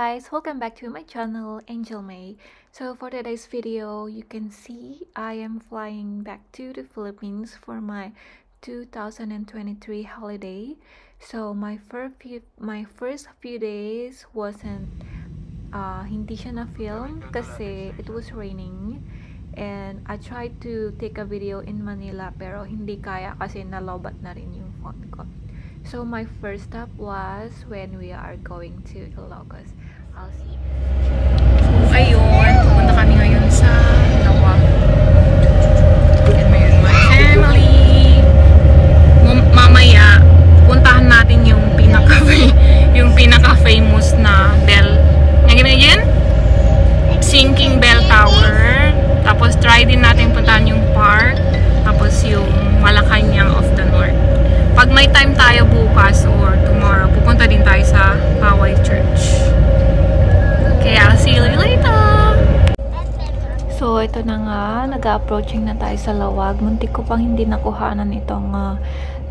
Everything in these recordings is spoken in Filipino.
guys, welcome back to my channel, Angel May. So for today's video, you can see I am flying back to the Philippines for my 2023 holiday. So my first few days wasn't hindi siya na film kasi it was raining, and I tried to take a video in Manila pero hindi kaya kasi nalobat na rin yung phone ko. So my first stop was when we are going to Ilocos. I'll see you. So ayun, pupunta kami ngayon sa Lawag. And my family. Mamaya, puntahan natin yung pinaka-famous na bell. Yan? Sinking Bell Tower. Tapos try din natin puntahan yung park. Tapos yung Malacanang of the North. Pag may time tayo bukas or tomorrow, pupunta din tayo sa Poway Church. Okay, I'll see you later! So, ito na nga. Nag-approaching na tayo sa Lawag. Muntik ko pang hindi nakuhanan itong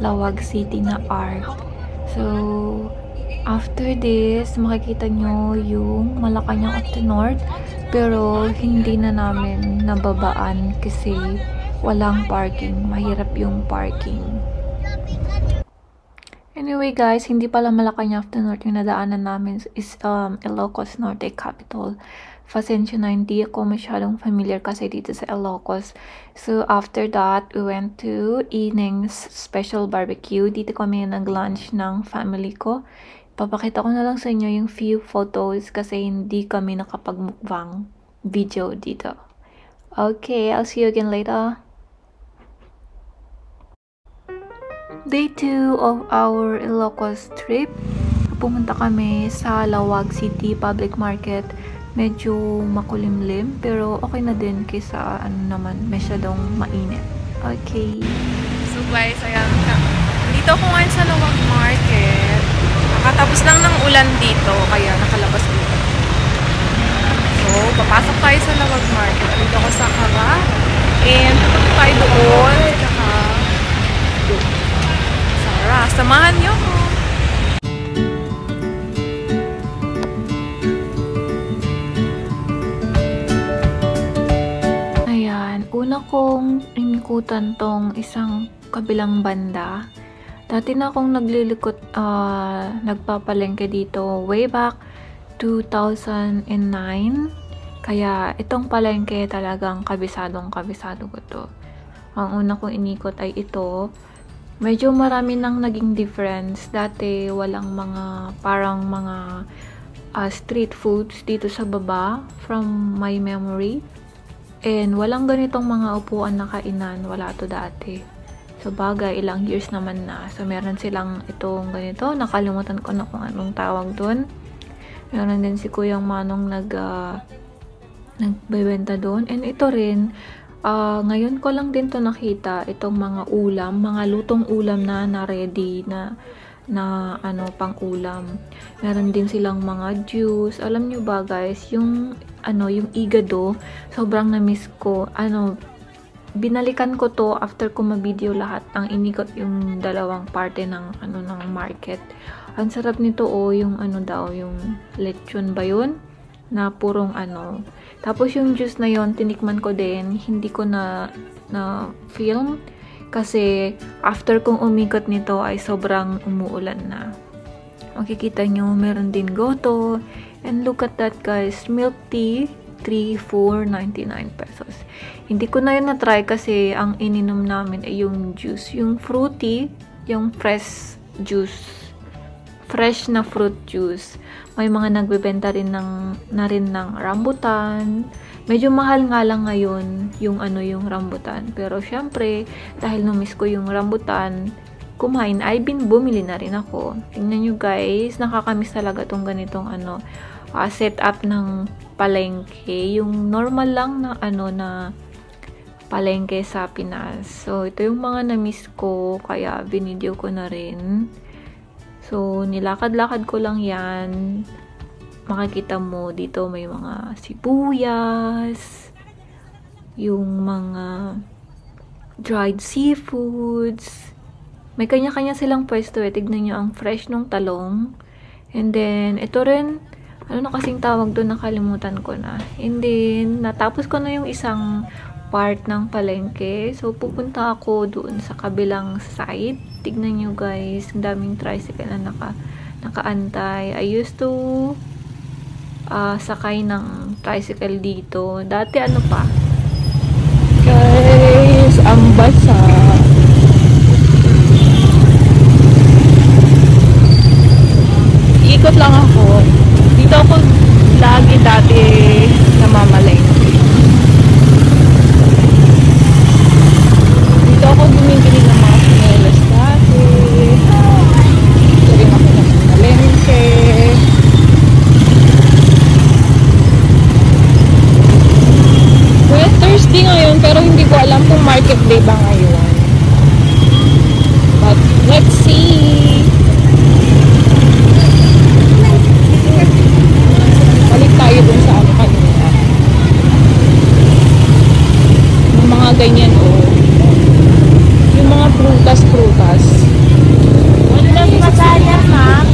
Lawag City na art. So, after this, makikita nyo yung Malacanang of the North. Pero, hindi na namin nababaan kasi walang parking. Mahirap yung parking. Anyway guys, hindi pala Malacanang of the North yung nadaanan namin, is Ilocos Norte Capital. Pasensya na, hindi ako masyadong familiar kasi dito sa Ilocos. So after that, we went to Ineng's Special Barbecue. Dito kami nag-lunch ng family ko. Papakita ko na lang sa inyo yung few photos kasi hindi kami nakapag-mukbang video dito. Okay, I'll see you again later. Day 2 of our Ilocos trip. Pumunta kami sa Lawag City Public Market. Medyo makulimlim pero okay na din kaysa masyadong mainit. Okay. So guys, ayan. Dito ako ngayon sa Lawag Market. Nakatapos lang ng ulan dito, kaya nakalabas dito. So, papasok tayo sa Lawag Market. Dito ako sa Kara. And pupunta tayo doon. Tsaka doon. Tara, samahan niyo ko. Ayan, una kong inikutan tong isang kabilang banda. Dati na akong nagpapalengke dito way back 2009. Kaya itong palengke talagang kabisado ko to. Ang una kong inikot ay ito. Medyo marami nang naging difference. Dati walang parang mga street foods dito sa baba from my memory. And walang ganitong mga upuan na kainan. Wala to dati. So bagay, ilang years naman na. So meron silang itong ganito. Nakalimutan ko na kung anong tawag dun. Meron din si Kuyang Manong nagbebenta dun. And ito rin, ngayon ko lang din to nakita, itong mga ulam, mga lutong ulam na ready na pang ulam. Meron din silang mga juice. Alam nyo ba guys, yung igado, sobrang na-miss ko. Binalikan ko to after ko ma-video lahat ng inikot yung dalawang parte ng market. Ang sarap nito yung yung lechon ba yun? Na purong Tapos yung juice na yon tinikman ko din, hindi ko na film kasi after kong umikot nito ay sobrang umuulan na. Makikita nyo, meron din goto. And look at that guys, milk tea, 3,499 pesos. Hindi ko na yun na-try kasi ang ininom namin ay yung juice, yung fruity, yung fresh juice. Fresh na fruit juice. May mga nagbebenta rin ng rambutan. Medyo mahal nga lang ngayon yung rambutan. Pero syempre, dahil na-miss ko yung rambutan, bumili na rin ako. Tingnan nyo guys, nakakamiss talaga tong ganitong setup ng palengke. Yung normal lang na palengke sa Pinas. So, ito yung mga na-miss ko, kaya binidyo ko na rin. So, nilakad-lakad ko lang yan. Makikita mo dito may mga sibuyas, yung mga dried seafoods. May kanya-kanya silang pwesto. Tignan nyo ang fresh nung talong. And then, ito rin, ano na kasing tawag doon, nakalimutan ko na. And then, natapos ko na yung isang part ng palengke. So, pupunta ako doon sa kabilang side. Tignan nyo guys, ang daming tricycle na nakaantay. I used to sakay ng tricycle dito. Dati ano pa? Guys, ang basa. Ikot lang ako. Dito ako lagi dati namamalengke. Dito ako bumibili ng mga sinelas dati. Dito rin ako namamalengke. Well, Thursday ngayon, pero hindi ko alam kung market day ba ngayon. But, let's see. Balik tayo dun sa ano kanina. Yung mga ganyan, oh. Yung mga prutas. Walang masaya, ma'am.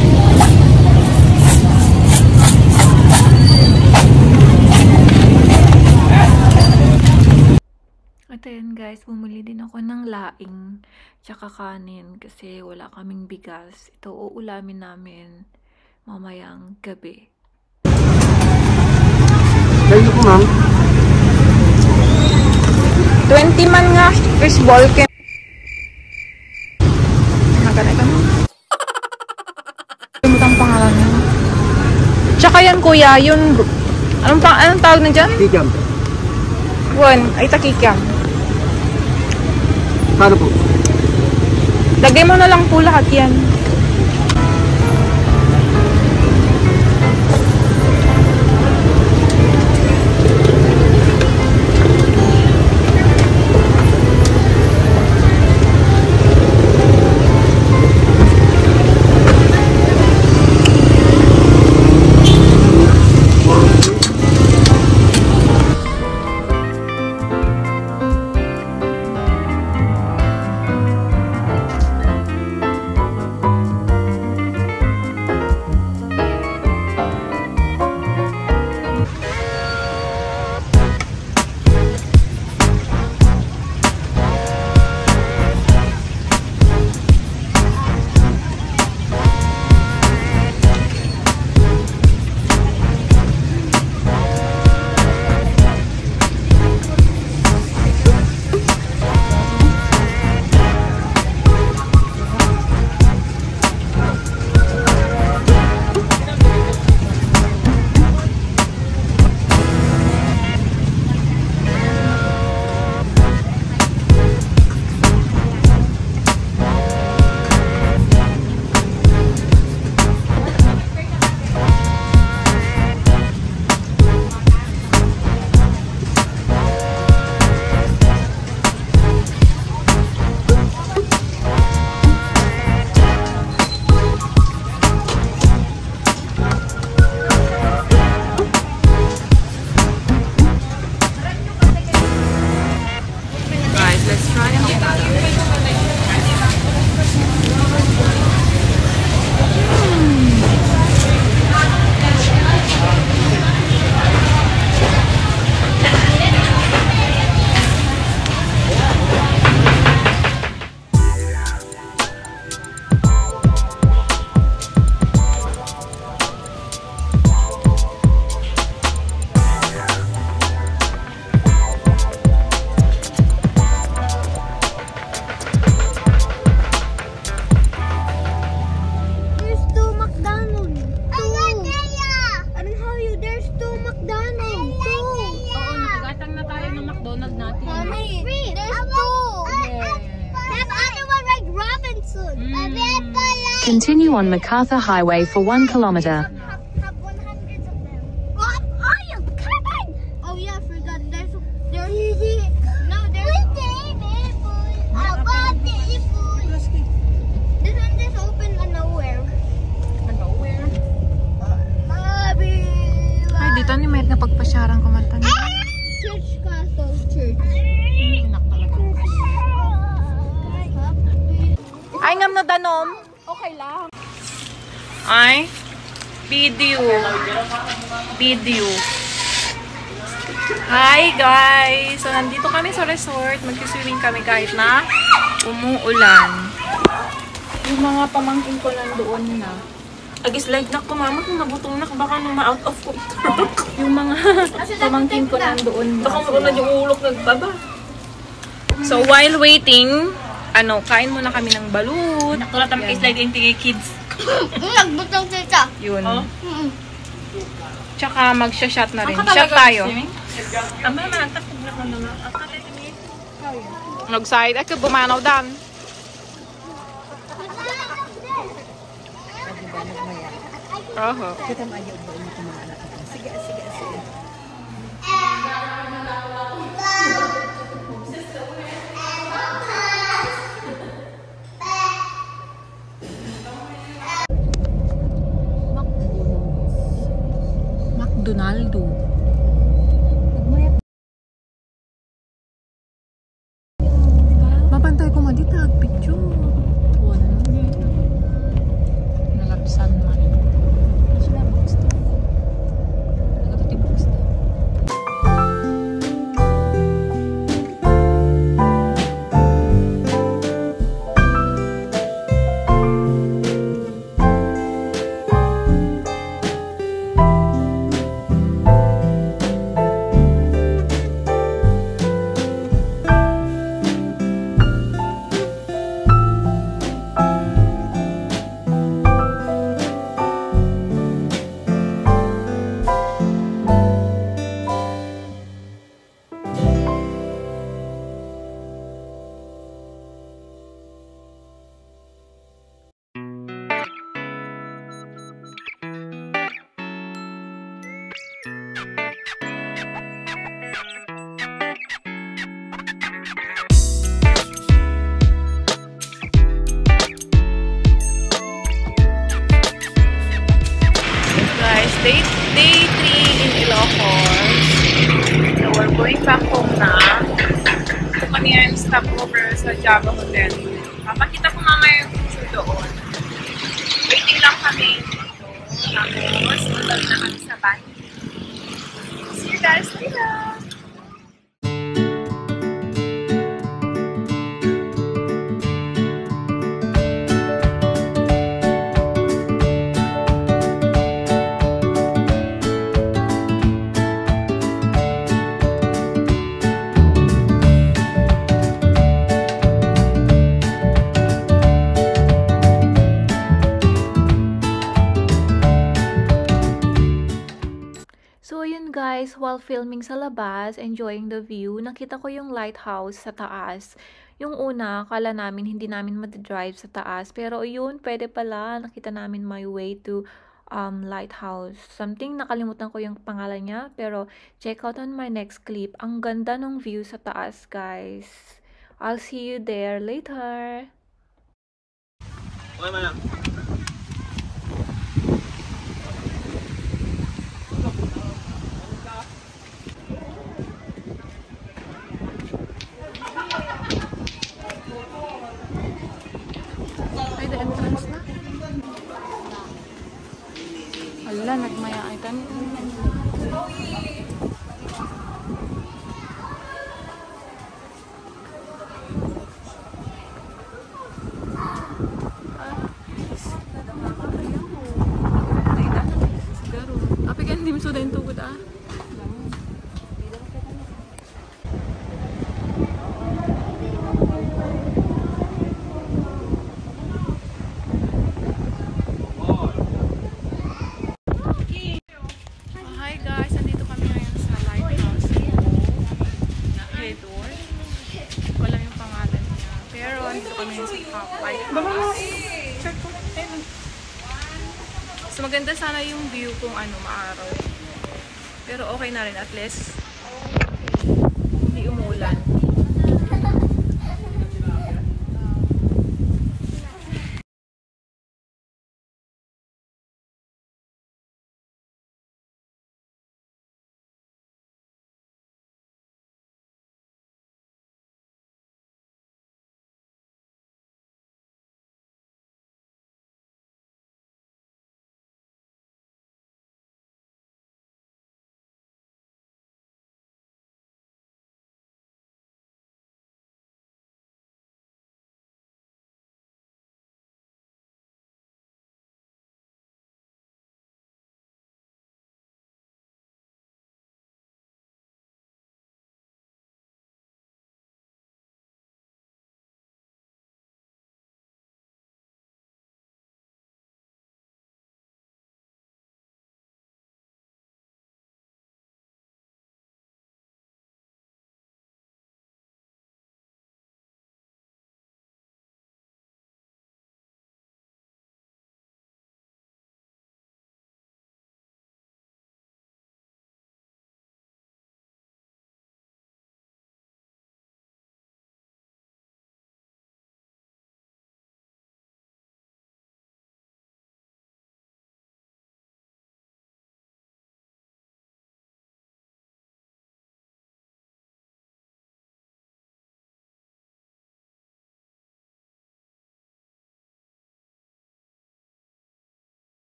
At ayan guys, bumili din ako ng laing tsaka kanin kasi wala kaming bigas. Ito uulamin namin mamayang gabi. Kayo po, ma'am. 20 man nga, Chris Bolken. Naganito mo. Ang pangalan niya. Tsaka yan kuya, yun, anong tawag na dyan? Kikam. Ay takikam. Paano po? Lagay mo na lang po lahat yan. Continue on MacArthur Highway for 1 kilometer. Have 100 of them. What are you coming? Oh yeah, I forgot. There's no, there's this one just open on nowhere. Nowhere? Ay, dito ni Met na pagpasyarang kumanta na. Church Castle Church. Ay, ngam na danom. Okay lang. Ay, Video. Video. Hi guys! So, nandito kami sa resort. Mag-swimming kami kahit na umuulan. Yung mga pamangkin ko nandoon na. Agis-like na ko, mama, kung nabutong na, baka nung ma-out of control. Yung mga pamangkin ko nandoon na. Baka mo na yung ulok nagbaba. So, while waiting, kain muna kami ng balut. Nakulat ang slide yung tingay kids. Nagbutang tita. Yun. Tsaka magsha-shot na rin. Shot tayo. Aba naman, tapos na ko naman. Nag-side. Ako bumanaw dan. Oho. McDonaldo. Mabantay ko maditag picture. Nalapsan man. Day 3 in Ilocos. So, we're going back home na. So, kami yung stopover sa Java Hotel. Papakita ko mamaya yung picture doon. Waiting lang kami dito. Tapos, matag na kami sa bahay. See you guys later! So, yun guys, while filming sa labas, enjoying the view, nakita ko yung lighthouse sa taas. Yung una, akala namin hindi namin madadrive sa taas. Pero yun, pwede pala. Nakita namin my way to lighthouse. Something, nakalimutan ko yung pangalan niya. Pero check out on my next clip. Ang ganda ng view sa taas, guys. I'll see you there later. Okay, man. Ay, the entrance na. Ala, nagmaya ay tan. Tapi kan dim sudah itu kita. Hi guys, nandito kami ngayon sa lighthouse. Nakahidor. Wala yung pangalan niya. Pero nandito kami sa lighthouse. Check ko. So maganda sana yung view kung maaraw. Pero okay na rin, at least hindi umulan.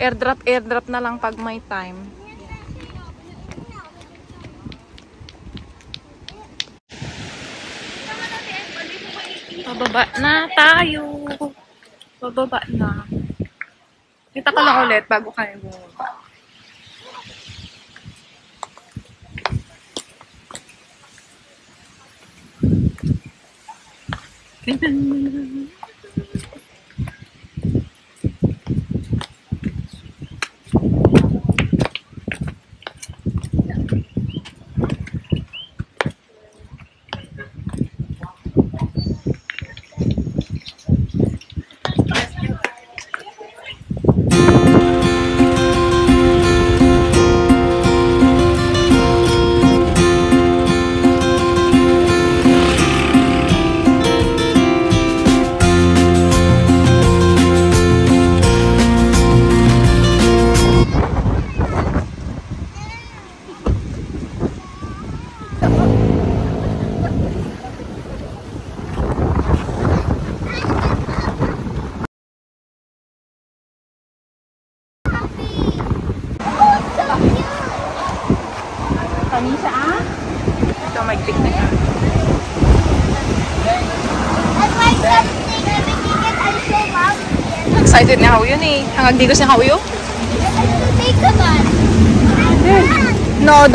Airdrop na lang pag may time. Pababa na tayo. Pababa na. Kita ko lang ulit bago kayo bumaba. Ito, may picnic na. Excited na ako yun eh. Hanggang digos na ako yun. No,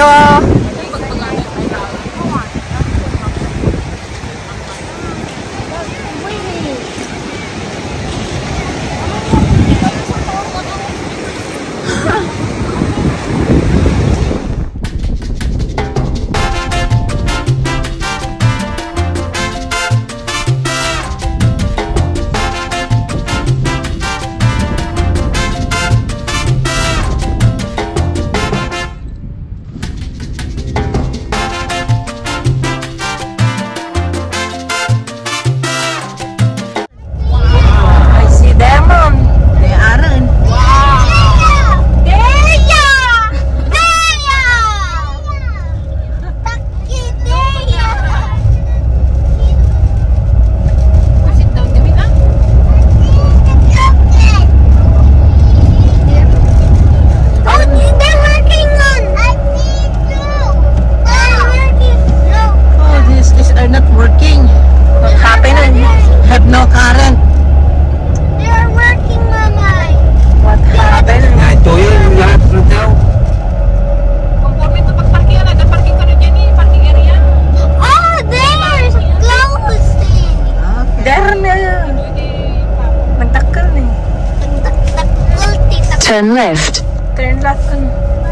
Turn left. turn left.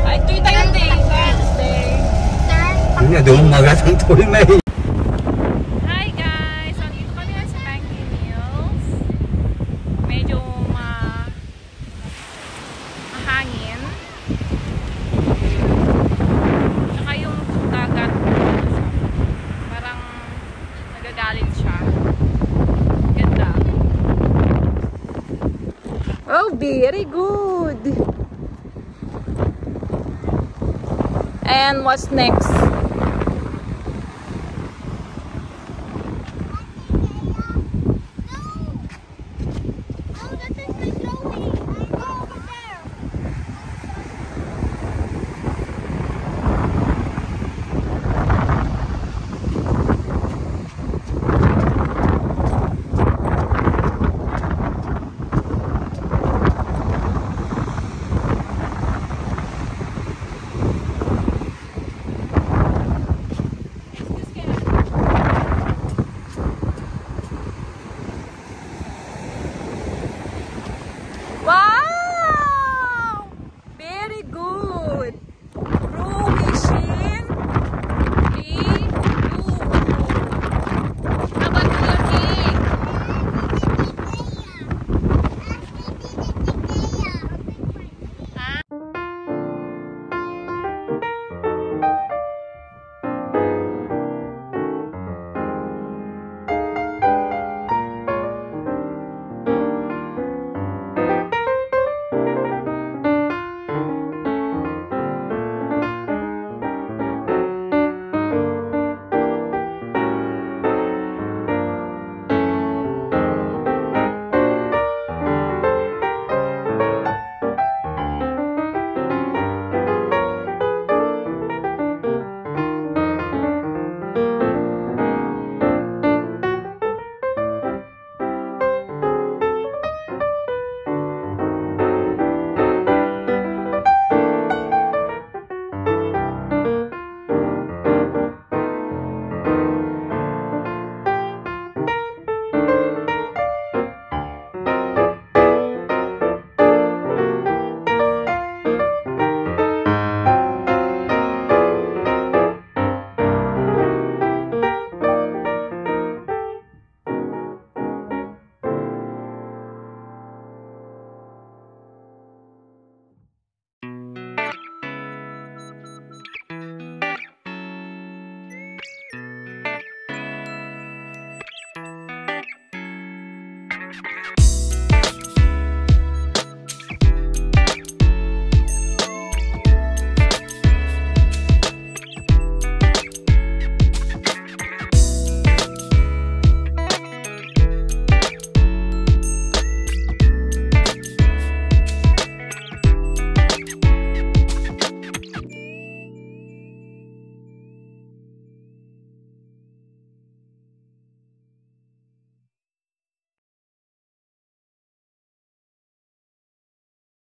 Ay, ito yung tayo day. Hindi, doon magatang tuloy na eh. Hi guys! So, dito kami sa Banking Hills. Medyo mahangin. Tsaka yung dagat. Parang nagagalit siya. Ganda. Oh, very good! And what's next?